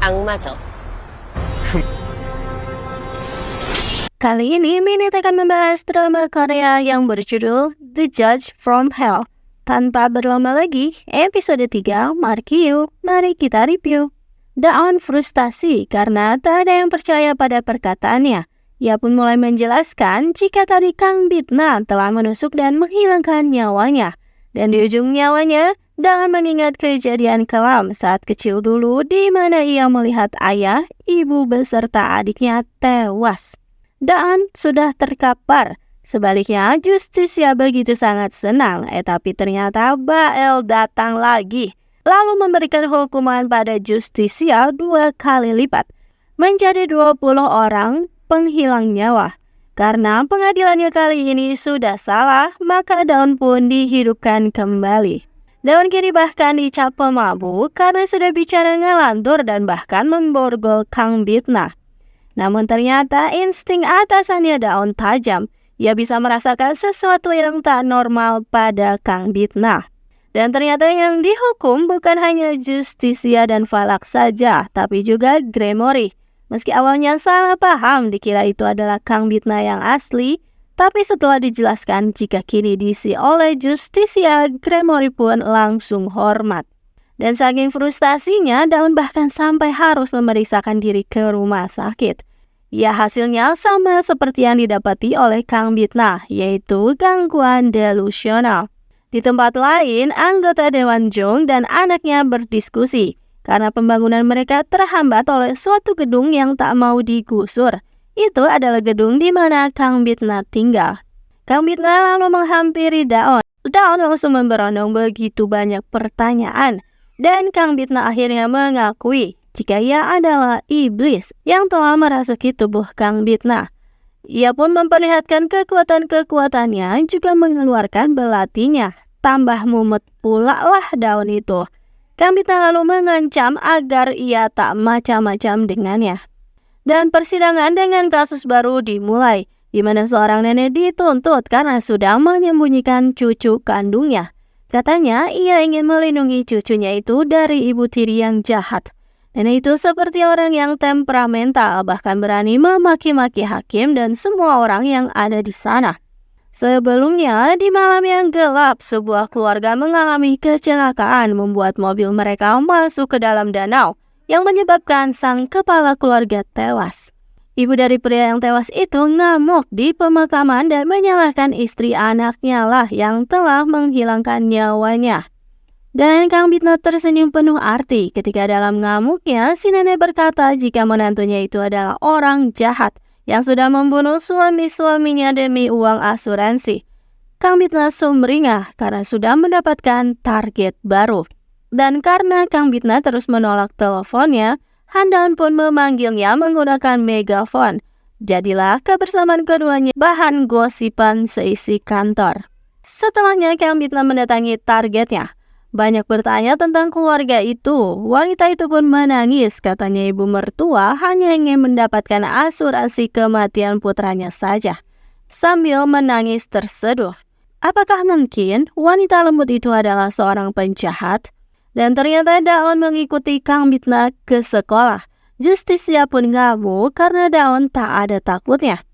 악마죠. Kali ini Minit akan membahas drama Korea yang berjudul The Judge from Hell. Tanpa berlama lagi, episode 3, mari kita review. Daon frustasi karena tak ada yang percaya pada perkataannya. Ia pun mulai menjelaskan jika tadi Kang Bitna telah menusuk dan menghilangkan nyawanya. Dan di ujung nyawanya, Daon mengingat kejadian kelam saat kecil dulu di mana ia melihat ayah, ibu beserta adiknya tewas. Daon sudah terkapar. Sebaliknya, Justisia begitu sangat senang. Tapi ternyata Bael datang lagi. Lalu memberikan hukuman pada Justisia 2 kali lipat. Menjadi 20 orang penghilang nyawa. Karena pengadilannya kali ini sudah salah, maka Daon pun dihidupkan kembali. Daon kini bahkan dicap pemabuk karena sudah bicara ngelantur dan bahkan memborgol Kang Bitna. Namun ternyata insting atasannya Daon tajam. Ia bisa merasakan sesuatu yang tak normal pada Kang Bitna. Dan ternyata yang dihukum bukan hanya Justisia dan Valak saja, tapi juga Gremory. Meski awalnya salah paham dikira itu adalah Kang Bitna yang asli, tapi setelah dijelaskan jika kini diisi oleh Justisia, Gremory pun langsung hormat. Dan saking frustasinya, Daon bahkan sampai harus memeriksakan diri ke rumah sakit. Ya, hasilnya sama seperti yang didapati oleh Kang Bitna, yaitu gangguan delusional. Di tempat lain, anggota Dewan Jong dan anaknya berdiskusi karena pembangunan mereka terhambat oleh suatu gedung yang tak mau digusur. Itu adalah gedung di mana Kang Bitna tinggal. Kang Bitna lalu menghampiri Daon. Daon langsung memberondong begitu banyak pertanyaan. Dan Kang Bitna akhirnya mengakui jika ia adalah iblis yang telah merasuki tubuh Kang Bitna. Ia pun memperlihatkan kekuatan-kekuatannya juga mengeluarkan belatinya. Tambah mumet pula lah Daon itu. Kang Bitna lalu mengancam agar ia tak macam-macam dengannya. Dan persidangan dengan kasus baru dimulai, di mana seorang nenek dituntut karena sudah menyembunyikan cucu kandungnya. Katanya ia ingin melindungi cucunya itu dari ibu tiri yang jahat. Nenek itu seperti orang yang temperamental, bahkan berani memaki-maki hakim dan semua orang yang ada di sana. Sebelumnya, di malam yang gelap, sebuah keluarga mengalami kecelakaan membuat mobil mereka masuk ke dalam danau yang menyebabkan sang kepala keluarga tewas. Ibu dari pria yang tewas itu ngamuk di pemakaman dan menyalahkan istri anaknya lah yang telah menghilangkan nyawanya. Dan Kang Bitna tersenyum penuh arti ketika dalam ngamuknya si nenek berkata jika menantunya itu adalah orang jahat yang sudah membunuh suami-suaminya demi uang asuransi. Kang Bitna sumringah karena sudah mendapatkan target baru. Dan karena Kang Bitna terus menolak teleponnya, Han Daon pun memanggilnya menggunakan megafon. Jadilah kebersamaan keduanya bahan gosipan seisi kantor. Setelahnya Kang Bitna mendatangi targetnya. Banyak bertanya tentang keluarga itu. Wanita itu pun menangis. Katanya ibu mertua hanya ingin mendapatkan asuransi kematian putranya saja. Sambil menangis terseduh. Apakah mungkin wanita lembut itu adalah seorang penjahat? Dan ternyata Daon mengikuti Kang Bitna ke sekolah. Justisia pun ngamuk karena Daon tak ada takutnya.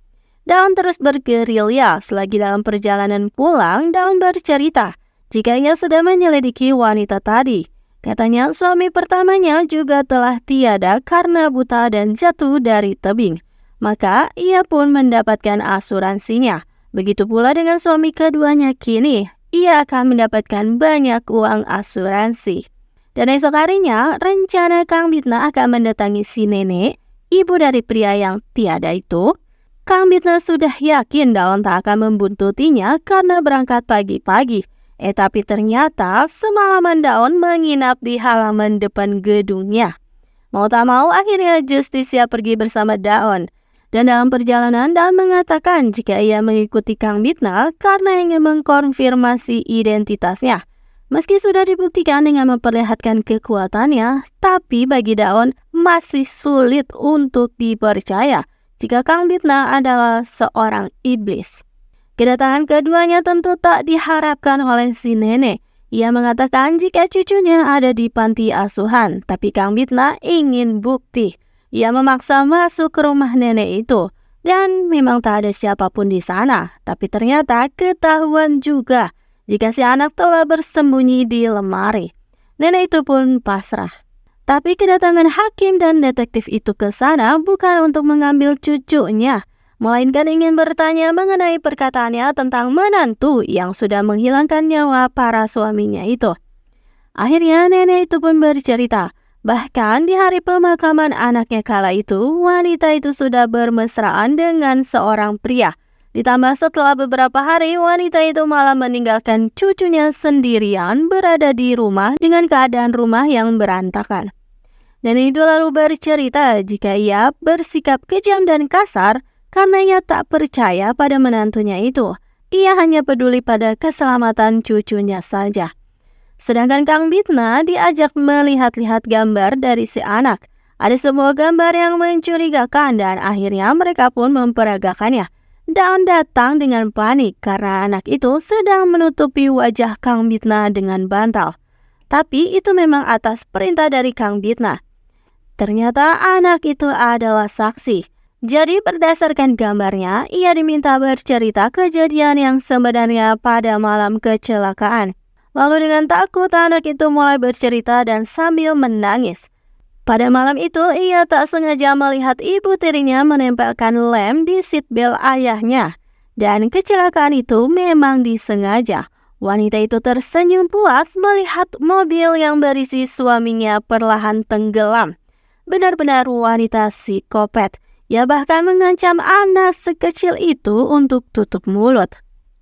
Daon terus bergerilya. Selagi dalam perjalanan pulang, Daon bercerita jika ia sudah menyelidiki wanita tadi. Katanya suami pertamanya juga telah tiada karena buta dan jatuh dari tebing. Maka ia pun mendapatkan asuransinya. Begitu pula dengan suami keduanya kini. Ia akan mendapatkan banyak uang asuransi. Dan esok harinya, rencana Kang Bitna akan mendatangi si nenek, ibu dari pria yang tiada itu. Kang Bitna sudah yakin Daon tak akan membuntutinya karena berangkat pagi-pagi. Tapi ternyata semalaman Daon menginap di halaman depan gedungnya. Mau tak mau akhirnya Justisia pergi bersama Daon. Dan dalam perjalanan Daon mengatakan jika ia mengikuti Kang Bitna karena ingin mengkonfirmasi identitasnya. Meski sudah dibuktikan dengan memperlihatkan kekuatannya, tapi bagi Daon masih sulit untuk dipercaya jika Kang Bitna adalah seorang iblis. Kedatangan keduanya tentu tak diharapkan oleh si nenek Ia mengatakan jika cucunya ada di panti asuhan, tapi Kang Bitna ingin bukti. Ia memaksa masuk ke rumah nenek itu, dan memang tak ada siapapun di sana. Tapi ternyata ketahuan juga jika si anak telah bersembunyi di lemari. Nenek itu pun pasrah. Tapi kedatangan hakim dan detektif itu ke sana bukan untuk mengambil cucunya, melainkan ingin bertanya mengenai perkataannya tentang menantu yang sudah menghilangkan nyawa para suaminya itu. Akhirnya nenek itu pun bercerita, bahkan di hari pemakaman anaknya kala itu, wanita itu sudah bermesraan dengan seorang pria. Ditambah setelah beberapa hari, wanita itu malah meninggalkan cucunya sendirian berada di rumah dengan keadaan rumah yang berantakan. Nenek itu lalu bercerita jika ia bersikap kejam dan kasar karena ia tak percaya pada menantunya itu. Ia hanya peduli pada keselamatan cucunya saja. Sedangkan Kang Bitna diajak melihat-lihat gambar dari si anak. Ada sebuah gambar yang mencurigakan dan akhirnya mereka pun memperagakannya. Daun datang dengan panik karena anak itu sedang menutupi wajah Kang Bitna dengan bantal. Tapi itu memang atas perintah dari Kang Bitna. Ternyata anak itu adalah saksi. Jadi berdasarkan gambarnya, ia diminta bercerita kejadian yang sebenarnya pada malam kecelakaan. Lalu dengan takut anak itu mulai bercerita dan sambil menangis. Pada malam itu ia tak sengaja melihat ibu tirinya menempelkan lem di seatbelt ayahnya. Dan kecelakaan itu memang disengaja. Wanita itu tersenyum puas melihat mobil yang berisi suaminya perlahan tenggelam. Benar-benar wanita psikopat. Ia bahkan mengancam anak sekecil itu untuk tutup mulut.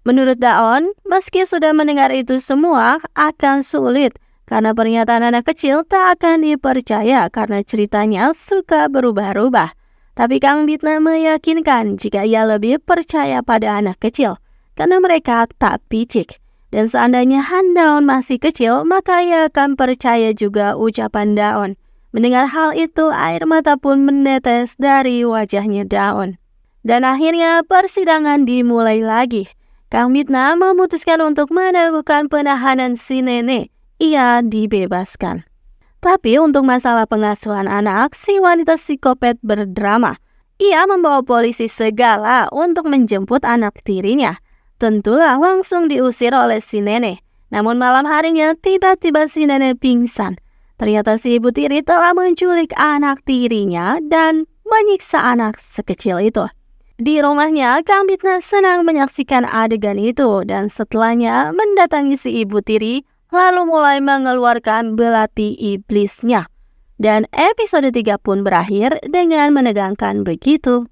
Menurut Daon, meski sudah mendengar itu semua, akan sulit karena pernyataan anak kecil tak akan dipercaya karena ceritanya suka berubah-ubah. Tapi Kang Bitna meyakinkan jika ia lebih percaya pada anak kecil karena mereka tak picik. Dan seandainya Han Daon masih kecil, maka ia akan percaya juga ucapan Daon. Mendengar hal itu, air mata pun menetes dari wajahnya Daon. Dan akhirnya persidangan dimulai lagi. Kang Bitna memutuskan untuk melakukan penahanan si nenek. Ia dibebaskan. Tapi untuk masalah pengasuhan anak, si wanita psikopat berdrama. Ia membawa polisi segala untuk menjemput anak tirinya. Tentulah langsung diusir oleh si nenek. Namun malam harinya tiba-tiba si nenek pingsan. Ternyata si ibu tiri telah menculik anak tirinya dan menyiksa anak sekecil itu. Di rumahnya, Kang Bitna senang menyaksikan adegan itu dan setelahnya mendatangi si ibu tiri lalu mulai mengeluarkan belati iblisnya. Dan episode 3 pun berakhir dengan menegangkan begitu.